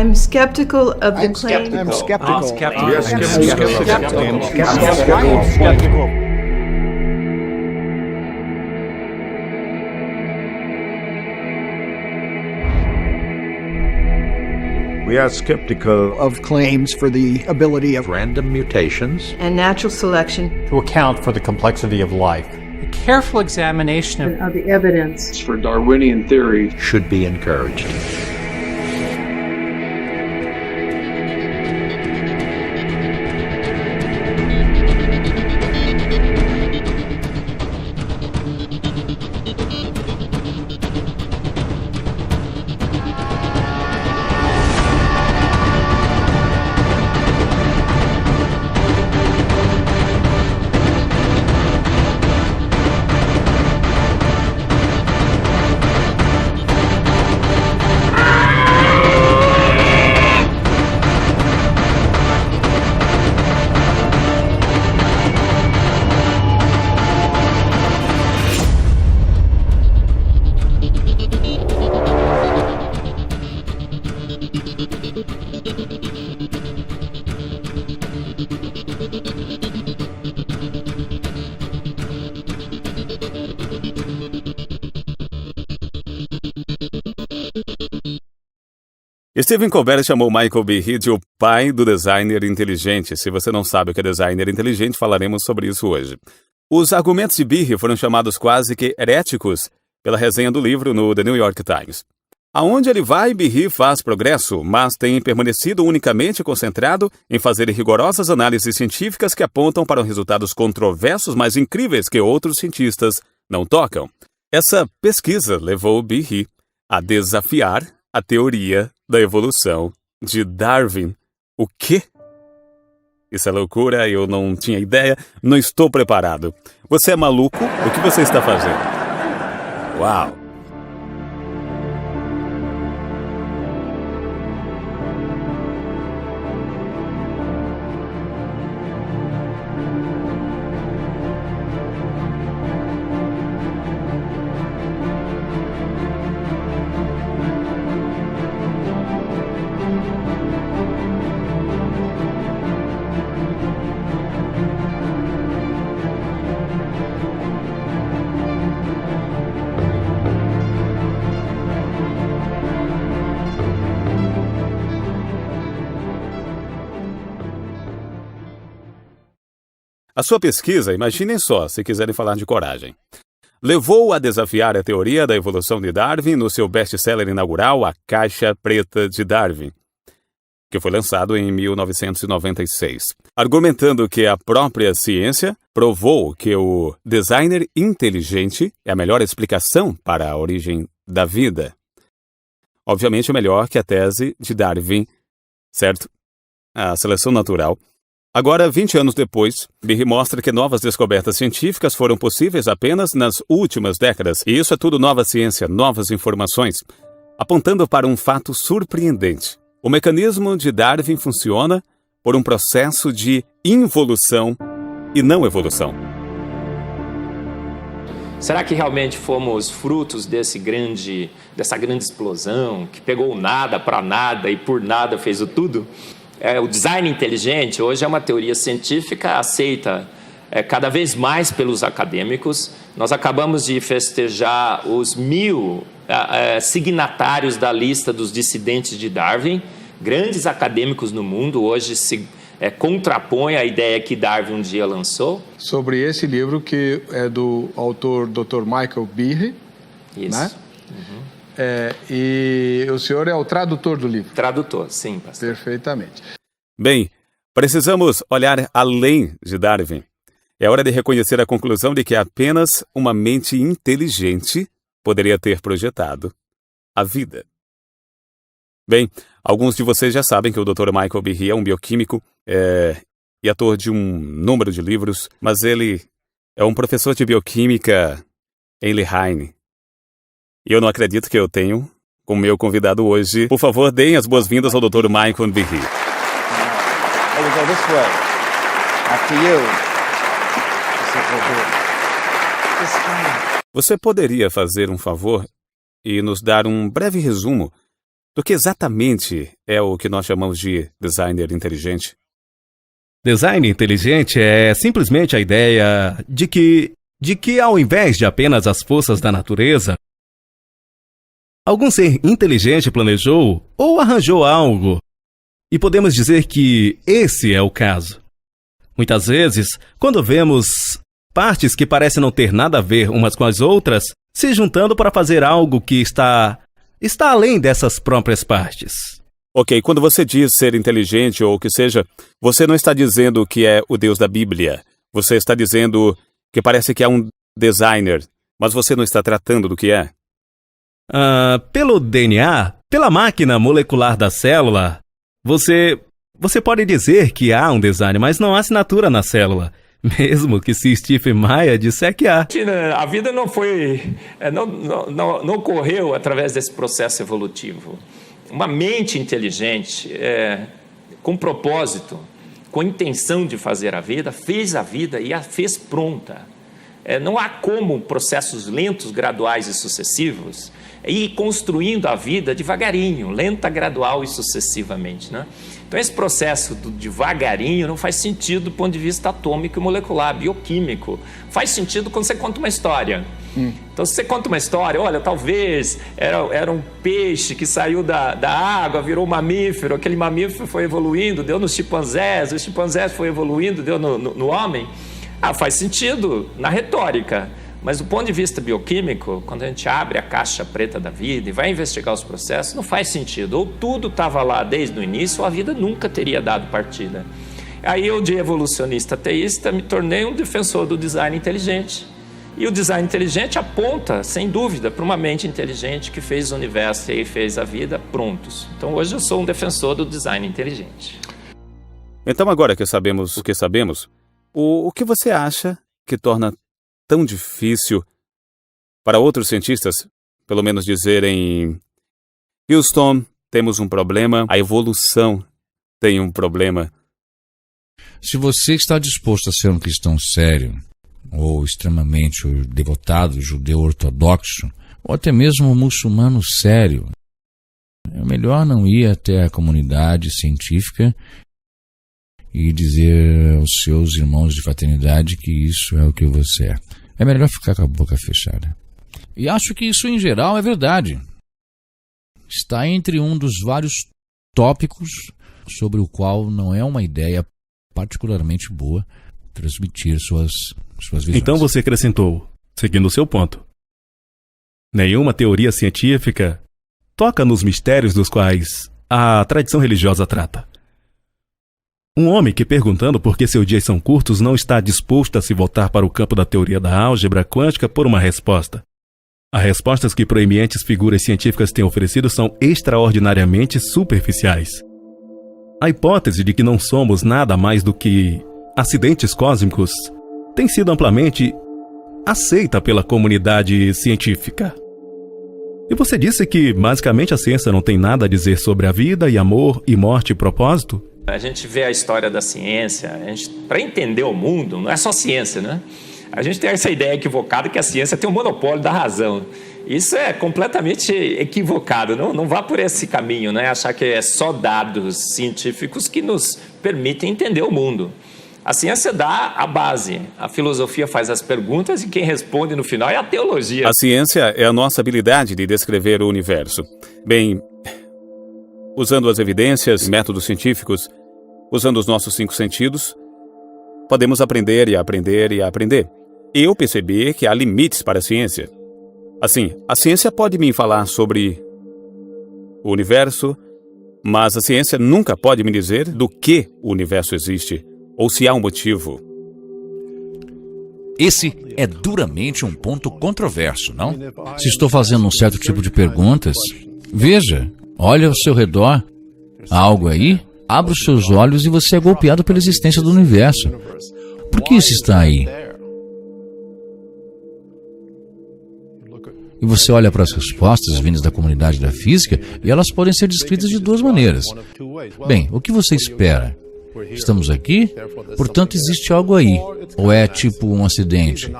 I'm skeptical of the claim. I'm skeptical. I'm skeptical. Yes, I'm skeptical. We are skeptical Of claims for the ability of random mutations And natural selection to account for the complexity of life. A careful examination of the evidence. For Darwinian theory, should be encouraged. Stephen Colbert chamou Michael B. Reed de o pai do designer inteligente. Se você não sabe o que é designer inteligente, falaremos sobre isso hoje. Os argumentos de Behe foram chamados quase que heréticos pela resenha do livro no The New York Times. Aonde ele vai, Behe faz progresso, mas tem permanecido unicamente concentrado em fazer rigorosas análises científicas que apontam para resultados controversos mais incríveis que outros cientistas não tocam. Essa pesquisa levou Behe a desafiar a teoria da evolução de Darwin. O quê? Isso é loucura, eu não tinha ideia, não estou preparado. Você é maluco? O que você está fazendo? Uau! A sua pesquisa, imaginem só, se quiserem falar de coragem, levou a desafiar a teoria da evolução de Darwin no seu best-seller inaugural, A Caixa Preta de Darwin, que foi lançado em 1996, argumentando que a própria ciência provou que o designer inteligente é a melhor explicação para a origem da vida. Obviamente melhor que a tese de Darwin, certo? A seleção natural. Agora, 20 anos depois, Behe mostra que novas descobertas científicas foram possíveis apenas nas últimas décadas. E isso é tudo nova ciência, novas informações, apontando para um fato surpreendente. O mecanismo de Darwin funciona por um processo de involução e não evolução. Será que realmente fomos frutos dessa grande explosão que pegou o nada para nada e por nada fez o tudo? O design inteligente hoje é uma teoria científica aceita cada vez mais pelos acadêmicos. Nós acabamos de festejar os 1000 signatários da lista dos dissidentes de Darwin. Grandes acadêmicos no mundo hoje se contrapõem à ideia que Darwin um dia lançou. Sobre esse livro que é do autor Dr. Michael Behe. Isso. Né? Uhum. E o senhor é o tradutor do livro? Tradutor, sim, pastor. Perfeitamente. Bem, precisamos olhar além de Darwin. É hora de reconhecer a conclusão de que apenas uma mente inteligente poderia ter projetado a vida. Bem, alguns de vocês já sabem que o Dr. Michael Behe é um bioquímico e autor de um número de livros, mas ele é um professor de bioquímica em Lehigh. E eu não acredito que eu tenho como meu convidado hoje. Por favor, deem as boas-vindas ao Dr. Michael Behe. I will go this way. After you. Você poderia fazer um favor e nos dar um breve resumo do que exatamente é o que nós chamamos de designer inteligente? Design inteligente é simplesmente a ideia de que ao invés de apenas as forças da natureza, algum ser inteligente planejou ou arranjou algo. E podemos dizer que esse é o caso. Muitas vezes, quando vemos partes que parecem não ter nada a ver umas com as outras, se juntando para fazer algo que está além dessas próprias partes. Ok, quando você diz ser inteligente ou o que seja, você não está dizendo que é o Deus da Bíblia. Você está dizendo que parece que é um designer, mas você não está tratando do que é. Pelo DNA, pela máquina molecular da célula, você pode dizer que há um design, mas não há assinatura na célula. Mesmo que se Stephen Meyer disser que há. A vida não foi, não ocorreu através desse processo evolutivo. Uma mente inteligente, com propósito, com intenção de fazer a vida, fez a vida e a fez pronta. Não há como processos lentos, graduais e sucessivos ir construindo a vida devagarinho, lenta, gradual e sucessivamente, né? Então esse processo do devagarinho não faz sentido do ponto de vista atômico e molecular, bioquímico. Faz sentido quando você conta uma história. Então se você conta uma história, olha, talvez era um peixe que saiu da água, virou um mamífero, aquele mamífero foi evoluindo, deu nos chimpanzés, os chimpanzés foi evoluindo, deu no homem. Faz sentido na retórica. Mas do ponto de vista bioquímico, quando a gente abre a caixa preta da vida e vai investigar os processos, não faz sentido. Ou tudo estava lá desde o início, ou a vida nunca teria dado partida. Aí eu, de evolucionista ateísta, me tornei um defensor do design inteligente. E o design inteligente aponta, sem dúvida, para uma mente inteligente que fez o universo e fez a vida prontos. Então hoje eu sou um defensor do design inteligente. Então agora que sabemos o que sabemos, o que você acha que torna tão difícil para outros cientistas, pelo menos dizerem: Houston, temos um problema, a evolução tem um problema? Se você está disposto a ser um cristão sério, ou extremamente devotado, judeu ortodoxo, ou até mesmo um muçulmano sério, é melhor não ir até a comunidade científica e dizer aos seus irmãos de fraternidade que isso é o que você é. É melhor ficar com a boca fechada. E acho que isso, em geral, é verdade. Está entre um dos vários tópicos sobre o qual não é uma ideia particularmente boa transmitir suas visões. Então você acrescentou, seguindo o seu ponto: nenhuma teoria científica toca nos mistérios dos quais a tradição religiosa trata. Um homem que, perguntando por que seus dias são curtos, não está disposto a se voltar para o campo da teoria da álgebra quântica por uma resposta. As respostas que proeminentes figuras científicas têm oferecido são extraordinariamente superficiais. A hipótese de que não somos nada mais do que acidentes cósmicos tem sido amplamente aceita pela comunidade científica. E você disse que, basicamente, a ciência não tem nada a dizer sobre a vida e amor e morte e propósito? A gente vê a história da ciência, para entender o mundo, não é só ciência, né? A gente tem essa ideia equivocada que a ciência tem o monopólio da razão. Isso é completamente equivocado, não vá por esse caminho, né? Achar que é só dados científicos que nos permitem entender o mundo. A ciência dá a base, a filosofia faz as perguntas e quem responde no final é a teologia. A ciência é a nossa habilidade de descrever o universo. Bem, usando as evidências, métodos científicos, usando os nossos 5 sentidos, podemos aprender e aprender e aprender. Eu percebi que há limites para a ciência. Assim, a ciência pode me falar sobre o universo, mas a ciência nunca pode me dizer do que o universo existe, ou se há um motivo. Esse é duramente um ponto controverso, não? Se estou fazendo um certo tipo de perguntas, veja, olha ao seu redor, há algo aí, abra os seus olhos e você é golpeado pela existência do universo. Por que isso está aí? E você olha para as respostas vindas da comunidade da física e elas podem ser descritas de 2 maneiras. Bem, o que você espera? Estamos aqui, portanto existe algo aí. Ou é tipo um acidente?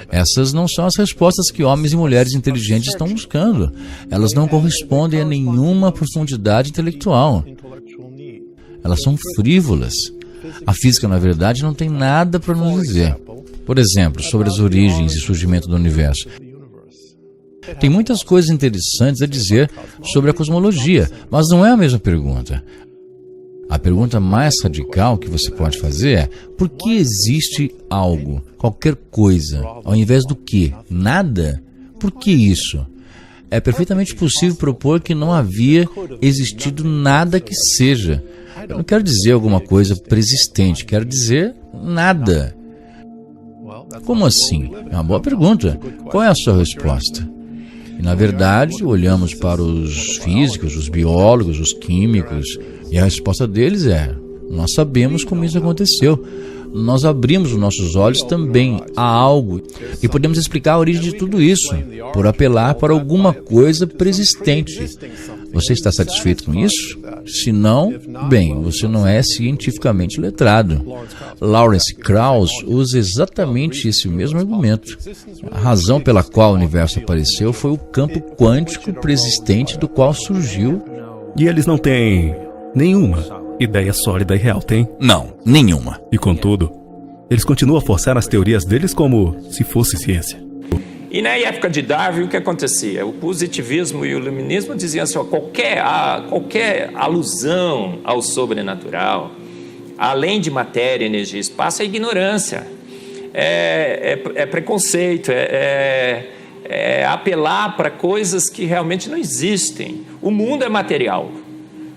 Essas não são as respostas que homens e mulheres inteligentes estão buscando. Elas não correspondem a nenhuma profundidade intelectual. Elas são frívolas. A física, na verdade, não tem nada para nos dizer. Por exemplo, sobre as origens e surgimento do universo. Tem muitas coisas interessantes a dizer sobre a cosmologia, mas não é a mesma pergunta. A pergunta mais radical que você pode fazer é: por que existe algo, qualquer coisa, ao invés do quê? Nada? Por que isso? É perfeitamente possível propor que não havia existido nada que seja. Eu não quero dizer alguma coisa preexistente, quero dizer nada. Como assim? É uma boa pergunta. Qual é a sua resposta? E, na verdade, olhamos para os físicos, os biólogos, os químicos, e a resposta deles é: nós sabemos como isso aconteceu. Nós abrimos os nossos olhos também a algo e podemos explicar a origem de tudo isso, por apelar para alguma coisa preexistente. Você está satisfeito com isso? Se não, bem, você não é cientificamente letrado. Lawrence Krauss usa exatamente esse mesmo argumento. A razão pela qual o universo apareceu foi o campo quântico preexistente do qual surgiu. E eles não têm nenhuma ideia sólida e real, tem? Não, nenhuma. E contudo, eles continuam a forçar as teorias deles como se fosse ciência. E na época de Darwin, o que acontecia? O positivismo e o iluminismo diziam assim: ó, qualquer alusão ao sobrenatural, além de matéria, energia e espaço, é ignorância, é preconceito, é apelar para coisas que realmente não existem. O mundo é material.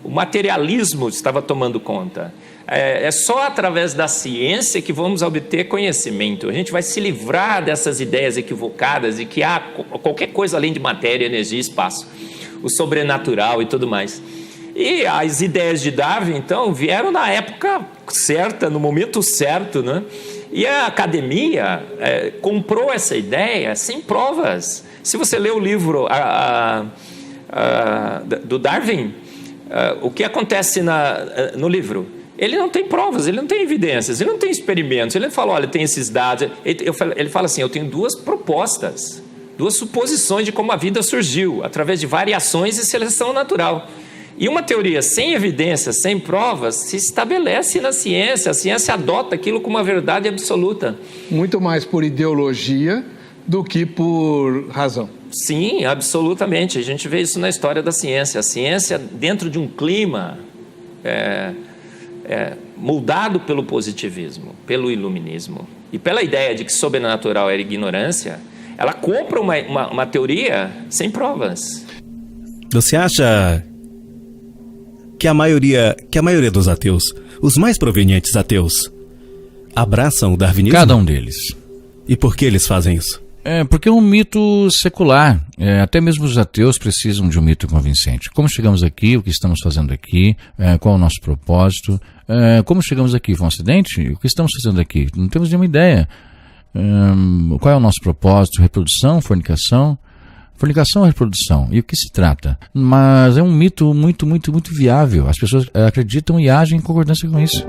O materialismo estava tomando conta. É só através da ciência que vamos obter conhecimento. A gente vai se livrar dessas ideias equivocadas de que há qualquer coisa além de matéria, energia e espaço. O sobrenatural e tudo mais. E as ideias de Darwin, então, vieram na época certa, no momento certo, né? E a academia comprou essa ideia sem provas. Se você lê o livro do Darwin, o que acontece no livro? Ele não tem provas, ele não tem evidências, ele não tem experimentos. Ele fala: olha, tem esses dados. Ele fala assim: eu tenho duas propostas, duas suposições de como a vida surgiu, através de variações e seleção natural. E uma teoria sem evidências, sem provas, se estabelece na ciência. A ciência adota aquilo como uma verdade absoluta. Muito mais por ideologia do que por razão. Sim, absolutamente. A gente vê isso na história da ciência. A ciência, dentro de um clima moldado pelo positivismo, pelo iluminismo e pela ideia de que sobrenatural era ignorância, ela compra uma teoria sem provas. Você acha que a maioria dos ateus, os mais provenientes ateus, abraçam o darwinismo? Cada um deles. E por que eles fazem isso? Porque é um mito secular. Até mesmo os ateus precisam de um mito convincente. Como chegamos aqui, o que estamos fazendo aqui, qual é o nosso propósito, como chegamos aqui, foi um acidente? O que estamos fazendo aqui? Não temos nenhuma ideia. Qual é o nosso propósito? Reprodução, fornicação? Fornicação ou reprodução? E o que se trata? Mas é um mito muito, muito, muito viável. As pessoas acreditam e agem em concordância com isso.